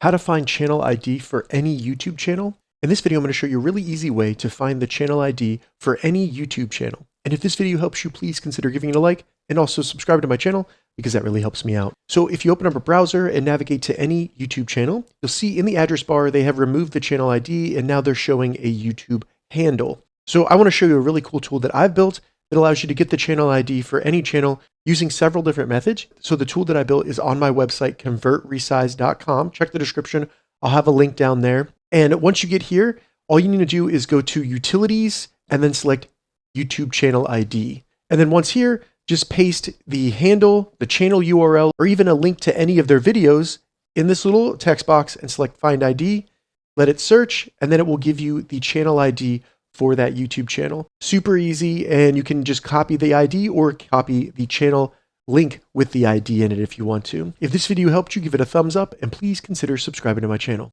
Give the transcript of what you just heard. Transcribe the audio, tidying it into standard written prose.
how to find channel ID for any YouTube channel. In this video, I'm going to show you a really easy way to find the channel ID for any YouTube channel. And if this video helps you, please consider giving it a like and also subscribe to my channel because that really helps me out. So if you open up a browser and navigate to any YouTube channel, you'll see in the address bar, they have removed the channel ID and now they're showing a YouTube handle. So I want to show you a really cool tool that I've built that allows you to get the channel ID for any channel using several different methods. So the tool that I built is on my website, convertresize.com. Check the description. I'll have a link down there. And once you get here, all you need to do is go to Utilities and then select YouTube channel ID. And then once here, just paste the handle, the channel URL, or even a link to any of their videos in this little text box and select Find ID. Let it search, and then it will give you the channel ID for that YouTube channel. Super easy, and you can just copy the ID or copy the channel link with the ID in it if you want to. If this video helped you, give it a thumbs up, and please consider subscribing to my channel.